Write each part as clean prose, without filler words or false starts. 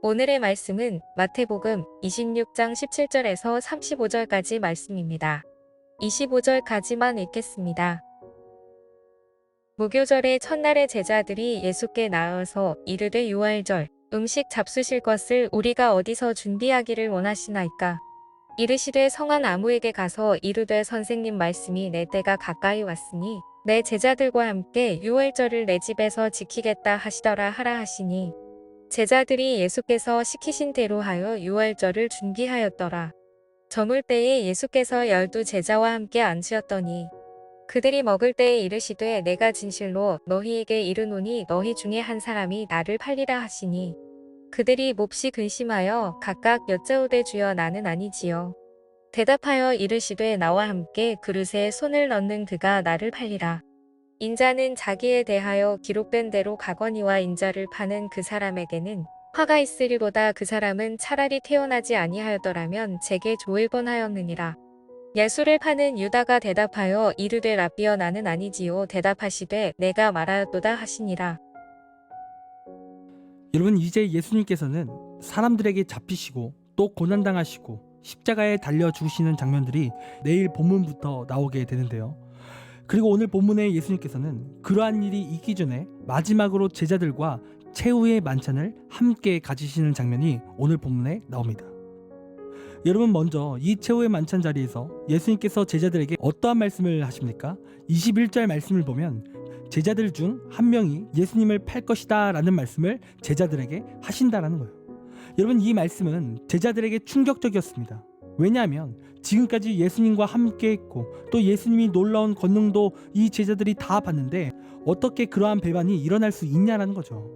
오늘의 말씀은 마태복음 26장 17절에서 35절까지 말씀입니다. 25절까지만 읽겠습니다. 무교절의 첫날에 제자들이 예수께 나아서 이르되 유월절 음식 잡수실 것을 우리가 어디서 준비하기를 원하시나이까? 이르시되 성한 아무에게 가서 이르되 선생님 말씀이 내 때가 가까이 왔으니 내 제자들과 함께 유월절을 내 집에서 지키겠다 하시더라 하라 하시니 제자들이 예수께서 시키신 대로 하여 유월절을 준비하였더라. 저물 때에 예수께서 12 제자와 함께 앉으셨더니 그들이 먹을 때에 이르시되 내가 진실로 너희에게 이르노니 너희 중에 한 사람이 나를 팔리라 하시니 그들이 몹시 근심하여 각각 여짜오되 주여 나는 아니지요. 대답하여 이르시되 나와 함께 그릇에 손을 넣는 그가 나를 팔리라. 인자는 자기에 대하여 기록된 대로 가거니와 인자를 파는 그 사람에게는 화가 있으리로다. 그 사람은 차라리 태어나지 아니하였더라면 제게 좋을 뻔하였느니라. 예수를 파는 유다가 대답하여 이르되 라삐여 나는 아니지요. 대답하시되 내가 말하였도다 하시니라. 여러분, 이제 예수님께서는 사람들에게 잡히시고 또 고난당하시고 십자가에 달려 죽으시는 장면들이 내일 본문부터 나오게 되는데요. 그리고 오늘 본문에 예수님께서는 그러한 일이 있기 전에 마지막으로 제자들과 최후의 만찬을 함께 가지시는 장면이 오늘 본문에 나옵니다. 여러분, 먼저 이 최후의 만찬 자리에서 예수님께서 제자들에게 어떠한 말씀을 하십니까? 21절 말씀을 보면 제자들 중 한 명이 예수님을 팔 것이다 라는 말씀을 제자들에게 하신다라는 거예요. 여러분, 이 말씀은 제자들에게 충격적이었습니다. 왜냐하면 지금까지 예수님과 함께 했고 또 예수님이 놀라운 권능도 이 제자들이 다 봤는데 어떻게 그러한 배반이 일어날 수 있냐라는 거죠.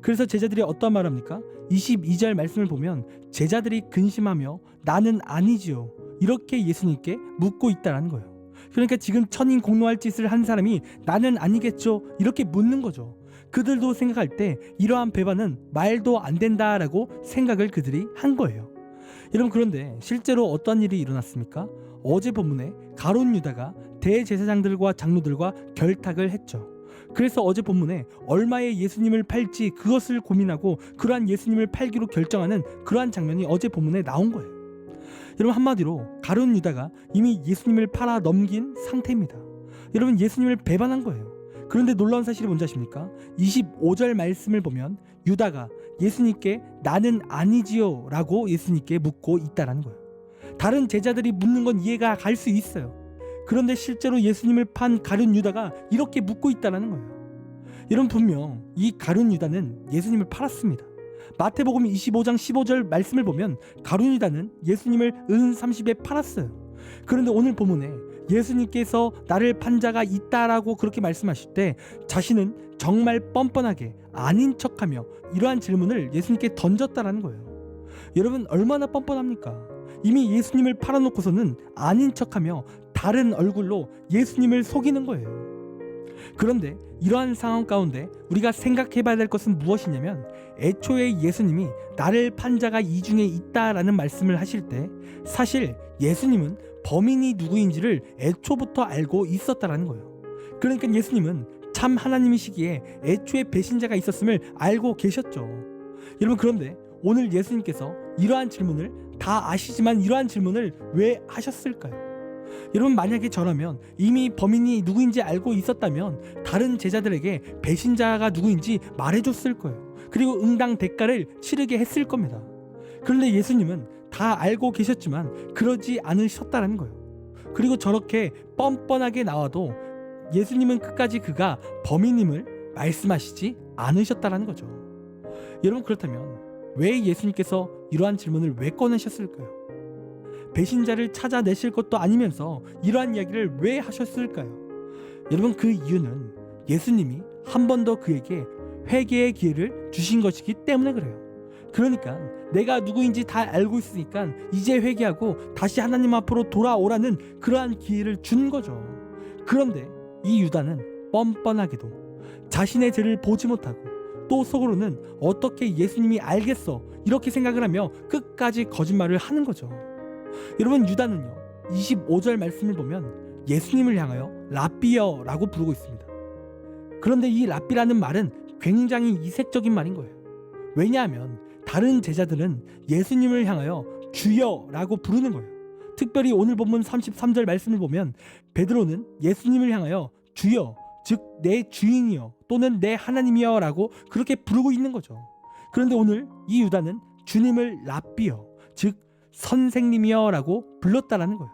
그래서 제자들이 어떤 말을 합니까? 22절 말씀을 보면 제자들이 근심하며 나는 아니지요 이렇게 예수님께 묻고 있다라는 거예요. 그러니까 지금 천인 공노할 짓을 한 사람이 나는 아니겠죠 이렇게 묻는 거죠. 그들도 생각할 때 이러한 배반은 말도 안 된다라고 생각을 그들이 한 거예요. 여러분, 그런데 실제로 어떤 일이 일어났습니까? 어제 본문에 가룟 유다가 대제사장들과 장로들과 결탁을 했죠. 그래서 어제 본문에 얼마에 예수님을 팔지 그것을 고민하고 그러한 예수님을 팔기로 결정하는 그러한 장면이 어제 본문에 나온 거예요. 여러분, 한마디로 가룟 유다가 이미 예수님을 팔아 넘긴 상태입니다. 여러분, 예수님을 배반한 거예요. 그런데 놀라운 사실이 뭔지 아십니까? 25절 말씀을 보면 유다가 예수님께 나는 아니지요 라고 예수님께 묻고 있다라는 거예요. 다른 제자들이 묻는 건 이해가 갈 수 있어요. 그런데 실제로 예수님을 판 가룟 유다가 이렇게 묻고 있다라는 거예요. 여러분, 분명 이 가룟 유다는 예수님을 팔았습니다. 마태복음 25장 15절 말씀을 보면 가룟 유다는 예수님을 은 30에 팔았어요. 그런데 오늘 본문에 예수님께서 나를 판 자가 있다라고 그렇게 말씀하실 때 자신은 정말 뻔뻔하게 아닌 척하며 이러한 질문을 예수님께 던졌다라는 거예요. 여러분, 얼마나 뻔뻔합니까? 이미 예수님을 팔아놓고서는 아닌 척하며 다른 얼굴로 예수님을 속이는 거예요. 그런데 이러한 상황 가운데 우리가 생각해봐야 될 것은 무엇이냐면 애초에 예수님이 나를 판 자가 이 중에 있다라는 말씀을 하실 때 사실 예수님은 범인이 누구인지를 애초부터 알고 있었다라는 거예요. 그러니까 예수님은 참 하나님이시기에 애초에 배신자가 있었음을 알고 계셨죠. 여러분, 그런데 오늘 예수님께서 이러한 질문을 다 아시지만 이러한 질문을 왜 하셨을까요? 여러분, 만약에 저라면 이미 범인이 누구인지 알고 있었다면 다른 제자들에게 배신자가 누구인지 말해줬을 거예요. 그리고 응당 대가를 치르게 했을 겁니다. 그런데 예수님은 다 알고 계셨지만 그러지 않으셨다는 거예요. 그리고 저렇게 뻔뻔하게 나와도 예수님은 끝까지 그가 범인임을 말씀하시지 않으셨다는 거죠. 여러분, 그렇다면 왜 예수님께서 이러한 질문을 왜 꺼내셨을까요? 배신자를 찾아내실 것도 아니면서 이러한 이야기를 왜 하셨을까요? 여러분, 그 이유는 예수님이 한 번 더 그에게 회개의 기회를 주신 것이기 때문에 그래요. 그러니까 내가 누구인지 다 알고 있으니까 이제 회개하고 다시 하나님 앞으로 돌아오라는 그러한 기회를 준 거죠. 그런데 이 유다는 뻔뻔하게도 자신의 죄를 보지 못하고 또 속으로는 어떻게 예수님이 알겠어 이렇게 생각을 하며 끝까지 거짓말을 하는 거죠. 여러분, 유다는요 25절 말씀을 보면 예수님을 향하여 라삐여 라고 부르고 있습니다. 그런데 이 라삐라는 말은 굉장히 이색적인 말인 거예요. 왜냐하면 다른 제자들은 예수님을 향하여 주여라고 부르는 거예요. 특별히 오늘 본문 33절 말씀을 보면 베드로는 예수님을 향하여 주여, 즉 내 주인이여 또는 내 하나님이여 라고 그렇게 부르고 있는 거죠. 그런데 오늘 이 유다는 주님을 랍비여, 즉 선생님이여 라고 불렀다라는 거예요.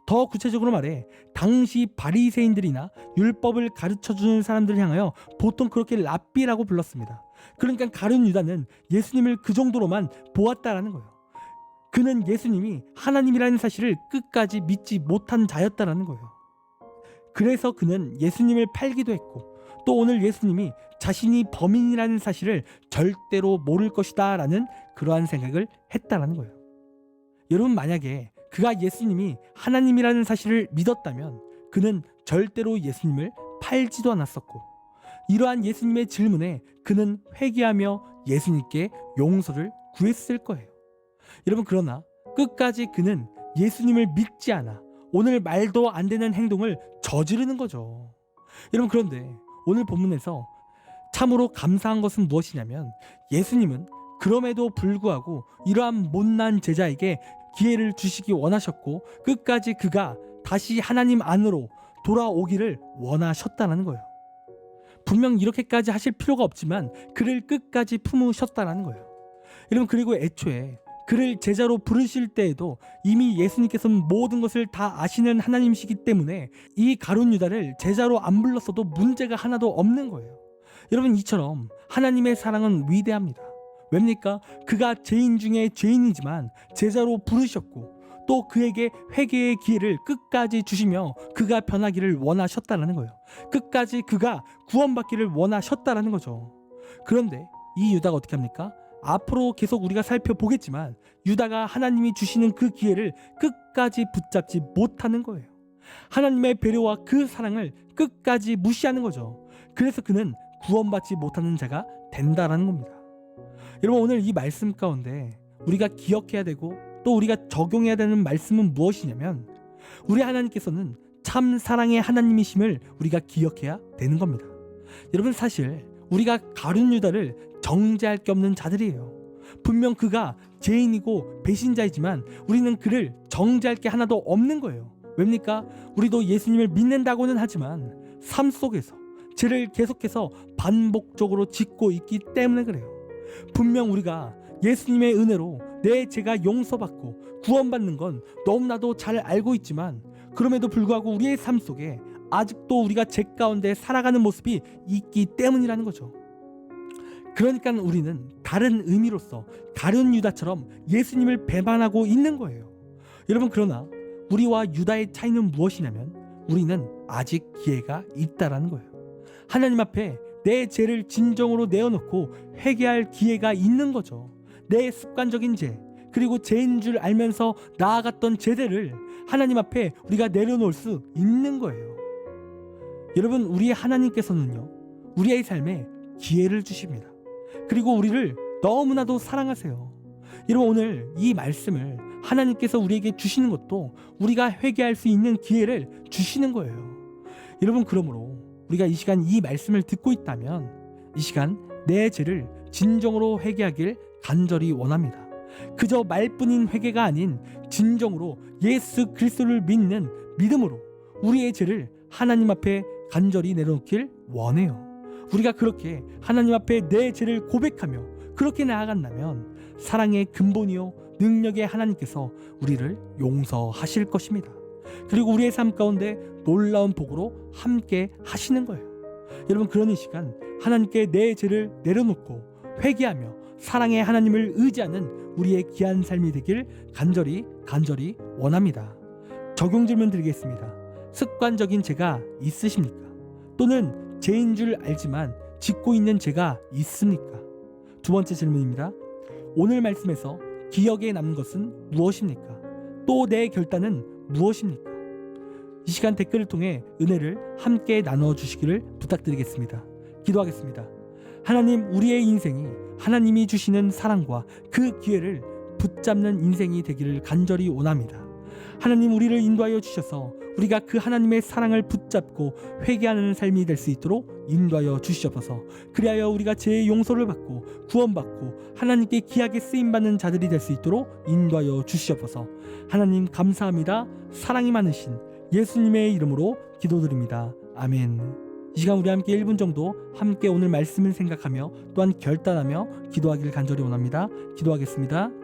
더 구체적으로 말해 당시 바리새인들이나 율법을 가르쳐주는 사람들을 향하여 보통 그렇게 랍비라고 불렀습니다. 그러니까 가룟 유다는 예수님을 그 정도로만 보았다라는 거예요. 그는 예수님이 하나님이라는 사실을 끝까지 믿지 못한 자였다라는 거예요. 그래서 그는 예수님을 팔기도 했고 또 오늘 예수님이 자신이 범인이라는 사실을 절대로 모를 것이다 라는 그러한 생각을 했다라는 거예요. 여러분, 만약에 그가 예수님이 하나님이라는 사실을 믿었다면 그는 절대로 예수님을 팔지도 않았었고 이러한 예수님의 질문에 그는 회개하며 예수님께 용서를 구했을 거예요. 여러분, 그러나 끝까지 그는 예수님을 믿지 않아 오늘 말도 안 되는 행동을 저지르는 거죠. 여러분, 그런데 오늘 본문에서 참으로 감사한 것은 무엇이냐면 예수님은 그럼에도 불구하고 이러한 못난 제자에게 기회를 주시기 원하셨고 끝까지 그가 다시 하나님 안으로 돌아오기를 원하셨다는 거예요. 분명 이렇게까지 하실 필요가 없지만 그를 끝까지 품으셨다는 거예요. 여러분, 그리고 애초에 그를 제자로 부르실 때에도 이미 예수님께서는 모든 것을 다 아시는 하나님이시기 때문에 이 가룟 유다를 제자로 안 불렀어도 문제가 하나도 없는 거예요. 여러분, 이처럼 하나님의 사랑은 위대합니다. 왜입니까? 그가 죄인 중에 죄인이지만 제자로 부르셨고 또 그에게 회개의 기회를 끝까지 주시며 그가 변하기를 원하셨다는 거예요. 끝까지 그가 구원받기를 원하셨다는 거죠. 그런데 이 유다가 어떻게 합니까? 앞으로 계속 우리가 살펴보겠지만 유다가 하나님이 주시는 그 기회를 끝까지 붙잡지 못하는 거예요. 하나님의 배려와 그 사랑을 끝까지 무시하는 거죠. 그래서 그는 구원받지 못하는 자가 된다라는 겁니다. 여러분, 오늘 이 말씀 가운데 우리가 기억해야 되고 또 우리가 적용해야 되는 말씀은 무엇이냐면 우리 하나님께서는 참 사랑의 하나님이심을 우리가 기억해야 되는 겁니다. 여러분, 사실 우리가 가룟 유다를 정죄할 게 없는 자들이에요. 분명 그가 죄인이고 배신자이지만 우리는 그를 정죄할 게 하나도 없는 거예요. 왜입니까? 우리도 예수님을 믿는다고는 하지만 삶 속에서 죄를 계속해서 반복적으로 짓고 있기 때문에 그래요. 분명 우리가 예수님의 은혜로 내 죄가 용서받고 구원받는 건 너무나도 잘 알고 있지만 그럼에도 불구하고 우리의 삶 속에 아직도 우리가 죄 가운데 살아가는 모습이 있기 때문이라는 거죠. 그러니까 우리는 다른 의미로서 가룟 유다처럼 예수님을 배반하고 있는 거예요. 여러분, 그러나 우리와 유다의 차이는 무엇이냐면 우리는 아직 기회가 있다라는 거예요. 하나님 앞에 내 죄를 진정으로 내어놓고 회개할 기회가 있는 거죠. 내 습관적인 죄, 그리고 죄인 줄 알면서 나아갔던 죄들을 하나님 앞에 우리가 내려놓을 수 있는 거예요. 여러분, 우리의 하나님께서는요, 우리의 삶에 기회를 주십니다. 그리고 우리를 너무나도 사랑하세요. 여러분, 오늘 이 말씀을 하나님께서 우리에게 주시는 것도 우리가 회개할 수 있는 기회를 주시는 거예요. 여러분, 그러므로 우리가 이 시간 이 말씀을 듣고 있다면 이 시간 내 죄를 진정으로 회개하길 간절히 원합니다. 그저 말뿐인 회개가 아닌 진정으로 예수 그리스도를 믿는 믿음으로 우리의 죄를 하나님 앞에 간절히 내려놓길 원해요. 우리가 그렇게 하나님 앞에 내 죄를 고백하며 그렇게 나아간다면 사랑의 근본이요 능력의 하나님께서 우리를 용서하실 것입니다. 그리고 우리의 삶 가운데 놀라운 복으로 함께 하시는 거예요. 여러분, 그런 이 시간 하나님께 내 죄를 내려놓고 회개하며 사랑의 하나님을 의지하는 우리의 귀한 삶이 되길 간절히 원합니다. 적용 질문 드리겠습니다. 습관적인 죄가 있으십니까? 또는 죄인 줄 알지만 짓고 있는 죄가 있습니까? 두 번째 질문입니다. 오늘 말씀에서 기억에 남는 것은 무엇입니까? 또 내 결단은 무엇입니까? 이 시간 댓글을 통해 은혜를 함께 나눠주시기를 부탁드리겠습니다. 기도하겠습니다. 하나님, 우리의 인생이 하나님이 주시는 사랑과 그 기회를 붙잡는 인생이 되기를 간절히 원합니다. 하나님, 우리를 인도하여 주셔서 우리가 그 하나님의 사랑을 붙잡고 회개하는 삶이 될 수 있도록 인도하여 주시옵소서. 그리하여 우리가 죄의 용서를 받고 구원받고 하나님께 귀하게 쓰임받는 자들이 될 수 있도록 인도하여 주시옵소서. 하나님 감사합니다. 사랑이 많으신 예수님의 이름으로 기도드립니다. 아멘. 이 시간 우리 함께 1분 정도 함께 오늘 말씀을 생각하며 또한 결단하며 기도하기를 간절히 원합니다. 기도하겠습니다.